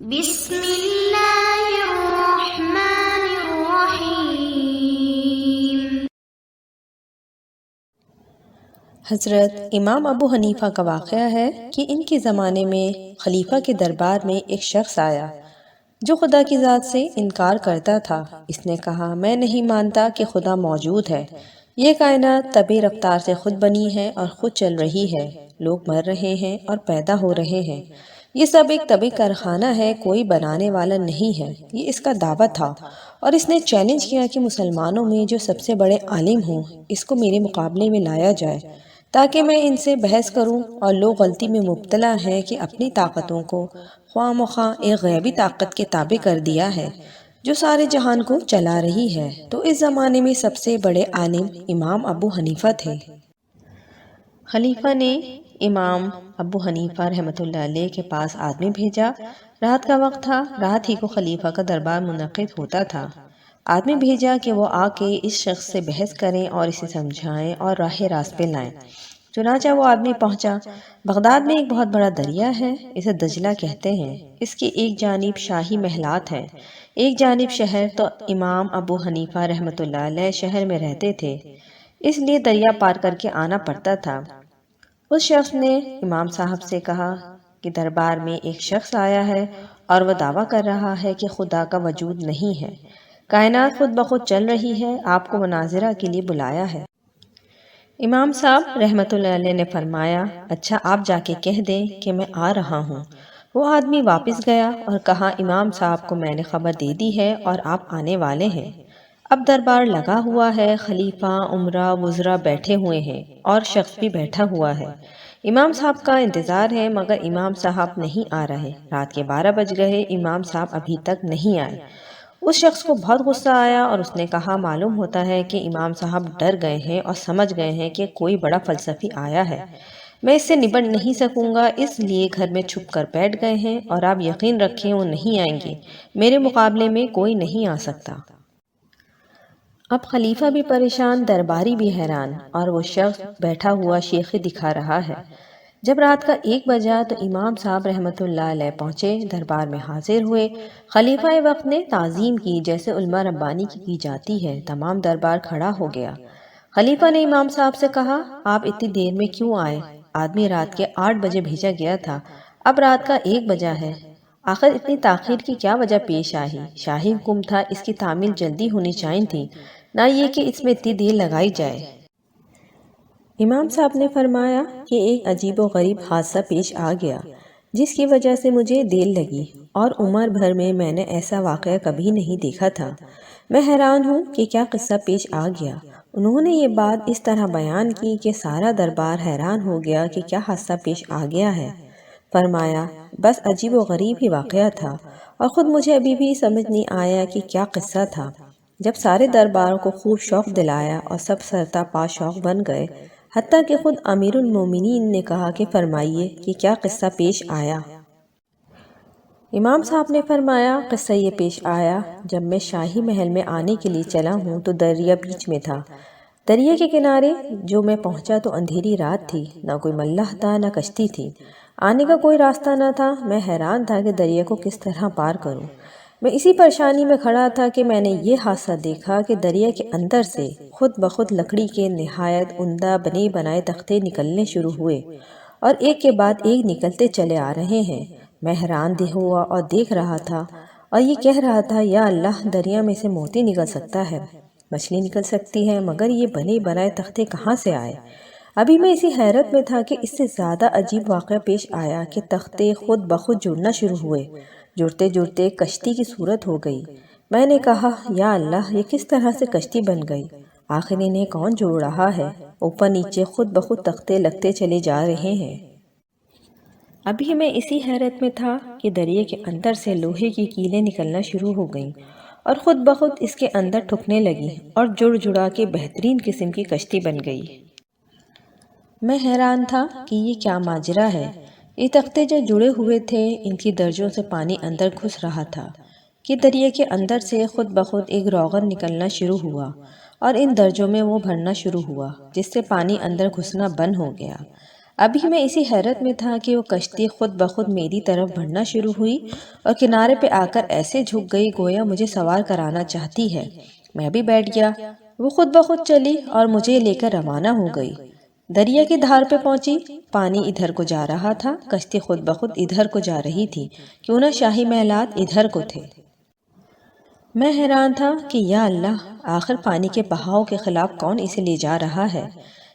بسم اللہ الرحمن الرحیم۔ حضرت امام ابو حنیفہ کا واقعہ ہے کہ ان کے زمانے میں خلیفہ کے دربار میں ایک شخص آیا جو خدا کی ذات سے انکار کرتا تھا۔ اس نے کہا، میں نہیں مانتا کہ خدا موجود ہے۔ یہ کائنات طبع رفتار سے خود بنی ہے اور خود چل رہی ہے۔ لوگ مر رہے ہیں اور پیدا ہو رہے ہیں۔ یہ سب ایک طبعی کارخانہ ہے، کوئی بنانے والا نہیں ہے۔ یہ اس کا دعویٰ تھا اور اس نے چیلنج کیا کہ مسلمانوں میں جو سب سے بڑے عالم ہوں اس کو میرے مقابلے میں لایا جائے تاکہ میں ان سے بحث کروں۔ اور لوگ غلطی میں مبتلا ہیں کہ اپنی طاقتوں کو خواہ مخواہ ایک غیبی طاقت کے تابع کر دیا ہے جو سارے جہان کو چلا رہی ہے۔ تو اس زمانے میں سب سے بڑے عالم امام ابو حنیفہ تھے۔ خلیفہ نے امام ابو حنیفہ رحمۃ اللہ علیہ کے پاس آدمی بھیجا۔ رات کا وقت تھا، رات ہی کو خلیفہ کا دربار منعقد ہوتا تھا۔ آدمی بھیجا کہ وہ آ کے اس شخص سے بحث کریں اور اسے سمجھائیں اور راہ راست پہ لائیں۔ چنانچہ وہ آدمی پہنچا۔ بغداد میں ایک بہت بڑا دریا ہے، اسے دجلہ کہتے ہیں۔ اس کی ایک جانب شاہی محلات ہیں، ایک جانب شہر۔ تو امام ابو حنیفہ رحمۃ اللہ علیہ شہر میں رہتے تھے، اس لیے دریا پار کر کے آنا پڑتا تھا۔ اس شخص نے امام صاحب سے کہا کہ دربار میں ایک شخص آیا ہے اور وہ دعویٰ کر رہا ہے کہ خدا کا وجود نہیں ہے، کائنات خود بخود چل رہی ہے، آپ کو مناظرہ کے لیے بلایا ہے۔ امام صاحب رحمۃ اللہ علیہ نے فرمایا، اچھا آپ جا کے کہہ دیں کہ میں آ رہا ہوں۔ وہ آدمی واپس گیا اور کہا، امام صاحب کو میں نے خبر دے دی ہے اور آپ آنے والے ہیں۔ اب دربار لگا ہوا ہے، خلیفہ، امراء، وزراء بیٹھے ہوئے ہیں اور شخص بھی بیٹھا ہوا ہے۔ امام صاحب کا انتظار ہے مگر امام صاحب نہیں آ رہے۔ رات کے 12 بج گئے، امام صاحب ابھی تک نہیں آئے۔ اس شخص کو بہت غصہ آیا اور اس نے کہا، معلوم ہوتا ہے کہ امام صاحب ڈر گئے ہیں اور سمجھ گئے ہیں کہ کوئی بڑا فلسفی آیا ہے، میں اس سے نبٹ نہیں سکوں گا، اس لیے گھر میں چھپ کر بیٹھ گئے ہیں اور آپ یقین رکھیں وہ نہیں آئیں گے، میرے مقابلے میں کوئی نہیں آ سکتا۔ اب خلیفہ بھی پریشان، درباری بھی حیران، اور وہ شخص بیٹھا ہوا شیخی دکھا رہا ہے۔ جب رات کا 1 بجا تو امام صاحب رحمۃ اللہ علیہ پہنچے، دربار میں حاضر ہوئے۔ خلیفہ وقت نے تعظیم کی جیسے علماء ربانی کی جاتی ہے۔ تمام دربار کھڑا ہو گیا۔ خلیفہ نے امام صاحب سے کہا، آپ اتنی دیر میں کیوں آئے؟ آدمی رات کے 8 بجے بھیجا گیا تھا، اب رات کا 1 بجا ہے، آخر اتنی تاخیر کی کیا وجہ پیش آئی؟ شاہی حکم تھا، اس کی تعمیل جلدی ہونی چاہیے تھی، نہ یہ کہ اس میں اتنی دیر لگائی جائے۔ امام صاحب نے فرمایا کہ ایک عجیب و غریب حادثہ پیش آ گیا جس کی وجہ سے مجھے دیر لگی، اور عمر بھر میں نے ایسا واقعہ کبھی نہیں دیکھا تھا۔ میں حیران ہوں کہ کیا قصہ پیش آ گیا۔ انہوں نے یہ بات اس طرح بیان کی کہ سارا دربار حیران ہو گیا کہ کیا حادثہ پیش آ گیا ہے۔ فرمایا، بس عجیب و غریب ہی واقعہ تھا اور خود مجھے ابھی بھی سمجھ نہیں آیا کہ کیا قصہ تھا۔ جب سارے دربار کو خوب شوق دلایا اور سب سرتا پا شوق بن گئے، حتیٰ کہ خود امیر المومنین نے کہا کہ فرمائیے کہ کیا قصہ پیش آیا۔ امام صاحب نے فرمایا، قصہ یہ پیش آیا، جب میں شاہی محل میں آنے کے لیے چلا ہوں تو دریا بیچ میں تھا۔ دریا کے کنارے جو میں پہنچا تو اندھیری رات تھی، نہ کوئی ملاح تھا نہ کشتی تھی، آنے کا کوئی راستہ نہ تھا۔ میں حیران تھا کہ دریا کو کس طرح پار کروں۔ میں اسی پریشانی میں کھڑا تھا کہ میں نے یہ حادثہ دیکھا کہ دریا کے اندر سے خود بخود لکڑی کے نہایت عمدہ بنے بنائے تختے نکلنے شروع ہوئے اور ایک کے بعد ایک نکلتے چلے آ رہے ہیں۔ میں حیران دہ ہوا اور دیکھ رہا تھا اور یہ کہہ رہا تھا، یا اللہ، دریا میں سے موتی نکل سکتا ہے، مچھلی نکل سکتی ہے، مگر یہ بنے بنائے تختے کہاں سے آئے؟ ابھی میں اسی حیرت میں تھا کہ اس سے زیادہ عجیب واقعہ پیش آیا کہ تختے خود بخود جڑنا شروع ہوئے، جڑتے جڑتے کشتی کی صورت ہو گئی۔ میں نے کہا، یا اللہ، یہ کس طرح سے کشتی بن گئی؟ آخر انہیں کون جوڑ رہا ہے؟ اوپر نیچے خود بخود تختے لگتے چلے جا رہے ہیں۔ ابھی میں اسی حیرت میں تھا کہ دریا کے اندر سے لوہے کی کیلیں نکلنا شروع ہو گئیں اور خود بخود اس کے اندر ٹھکنے لگی اور جڑ جڑا کے بہترین قسم کی کشتی بن گئی۔ میں حیران تھا کہ یہ کیا ماجرا ہے۔ یہ تختے جو جڑے ہوئے تھے، ان کی درجوں سے پانی اندر گھس رہا تھا کہ دریا کے اندر سے خود بخود ایک روغن نکلنا شروع ہوا اور ان درجوں میں وہ بھرنا شروع ہوا جس سے پانی اندر گھسنا بند ہو گیا۔ ابھی میں اسی حیرت میں تھا کہ وہ کشتی خود بخود میری طرف بڑھنا شروع ہوئی اور کنارے پہ آ کر ایسے جھک گئی گویا مجھے سوار کرانا چاہتی ہے۔ میں بھی بیٹھ گیا۔ وہ خود بخود چلی اور مجھے لے کر روانہ ہو گئی۔ دریا کی دھار پہ پہنچی، پانی ادھر کو جا رہا تھا، کشتی خود بخود ادھر کو جا رہی تھی، کیوں نہ شاہی محلات ادھر کو تھے۔ میں حیران تھا کہ یا اللہ، آخر پانی کے بہاؤ کے خلاف کون اسے لے جا رہا ہے؟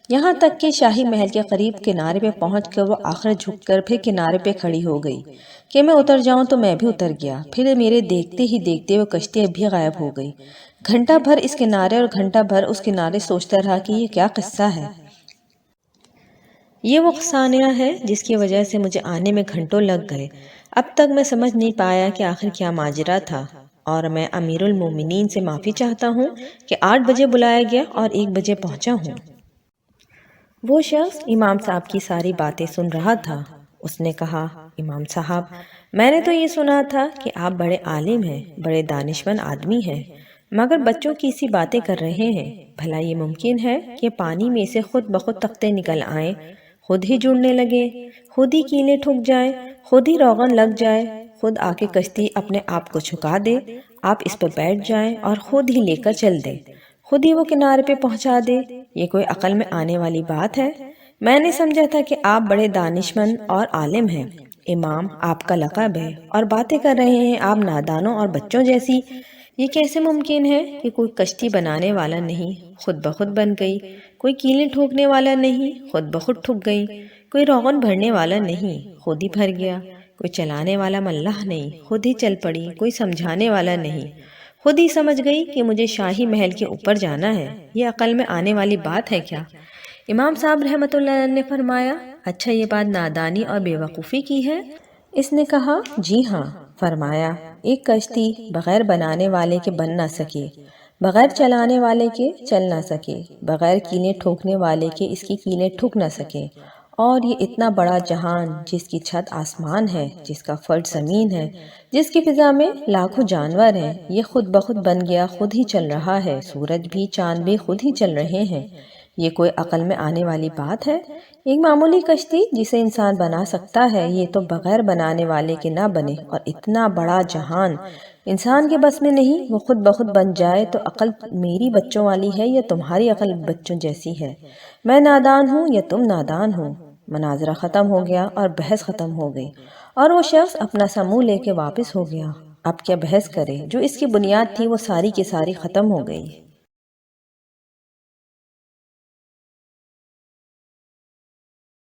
یہاں تک کہ شاہی محل کے قریب کنارے پہ پہنچ کر وہ آخر جھک کر پھر کنارے پہ کھڑی ہو گئی کہ میں اتر جاؤں، تو میں بھی اتر گیا۔ پھر میرے دیکھتے ہی دیکھتے وہ کشتی اب بھی غائب ہو گئی۔ گھنٹہ بھر اس کنارے اور گھنٹہ بھر اس کنارے سوچتا رہا کہ یہ کیا قصہ ہے۔ یہ وہ ثانیہ ہے جس کی وجہ سے مجھے آنے میں گھنٹوں لگ گئے۔ اب تک میں سمجھ نہیں پایا کہ آخر کیا ماجرا تھا، اور میں امیر المومنین سے معافی چاہتا ہوں کہ 8 بجے بلایا گیا اور 1 بجے پہنچا ہوں۔ وہ شخص امام صاحب کی ساری باتیں سن رہا تھا۔ اس نے کہا، امام صاحب، میں نے تو یہ سنا تھا کہ آپ بڑے عالم ہیں، بڑے دانشمند آدمی ہیں، مگر بچوں کی سی باتیں کر رہے ہیں۔ بھلا یہ ممکن ہے کہ پانی میں سے خود بخود تختے نکل آئیں، خود ہی جڑنے لگے، خود ہی کیلیں ٹھک جائیں، خود ہی روغن لگ جائے، خود آ کے کشتی اپنے آپ کو چھکا دے، آپ اس پر بیٹھ جائیں اور خود ہی لے کر چل دے، خود ہی وہ کنارے پہ پہنچا دے؟ یہ کوئی عقل میں آنے والی بات ہے؟ میں نے سمجھا تھا کہ آپ بڑے دانشمند اور عالم ہیں، امام آپ کا لقب ہے، اور باتیں کر رہے ہیں آپ نادانوں اور بچوں جیسی۔ یہ کیسے ممکن ہے کہ کوئی کشتی بنانے والا نہیں، خود بخود بن گئی، کوئی کیلیں ٹھوکنے والا نہیں، خود بخود ٹھک گئی، کوئی روغن بھرنے والا نہیں، خود ہی بھر گیا، کوئی چلانے والا ملاح نہیں، خود ہی چل پڑی، کوئی سمجھانے والا نہیں، خود ہی سمجھ گئی کہ مجھے شاہی محل کے اوپر جانا ہے۔ یہ عقل میں آنے والی بات ہے کیا؟ امام صاحب رحمۃ اللہ علیہ نے فرمایا، اچھا یہ بات نادانی اور بے وقوفی کی ہے؟ اس نے کہا، جی ہاں۔ فرمایا، ایک کشتی بغیر بنانے والے کے بن نہ سکے، بغیر چلانے والے کے چل نہ سکے، بغیر کیلیں ٹھوکنے والے کے اس کی کیلیں ٹھک نہ سکے، اور یہ اتنا بڑا جہان جس کی چھت آسمان ہے، جس کا فرش زمین ہے، جس کی فضا میں لاکھوں جانور ہیں، یہ خود بخود بن گیا، خود ہی چل رہا ہے، سورج بھی چاند بھی خود ہی چل رہے ہیں۔ یہ کوئی عقل میں آنے والی بات ہے؟ ایک معمولی کشتی جسے انسان بنا سکتا ہے، یہ تو بغیر بنانے والے کے نہ بنے، اور اتنا بڑا جہان انسان کے بس میں نہیں، وہ خود بخود بن جائے، تو عقل میری بچوں والی ہے یا تمہاری عقل بچوں جیسی ہے؟ میں نادان ہوں یا تم نادان ہو؟ مناظرہ ختم ہو گیا اور بحث ختم ہو گئی، اور وہ شخص اپنا سامو لے کے واپس ہو گیا۔ اب کیا بحث کرے؟ جو اس کی بنیاد تھی وہ ساری کی ساری ختم ہو گئی۔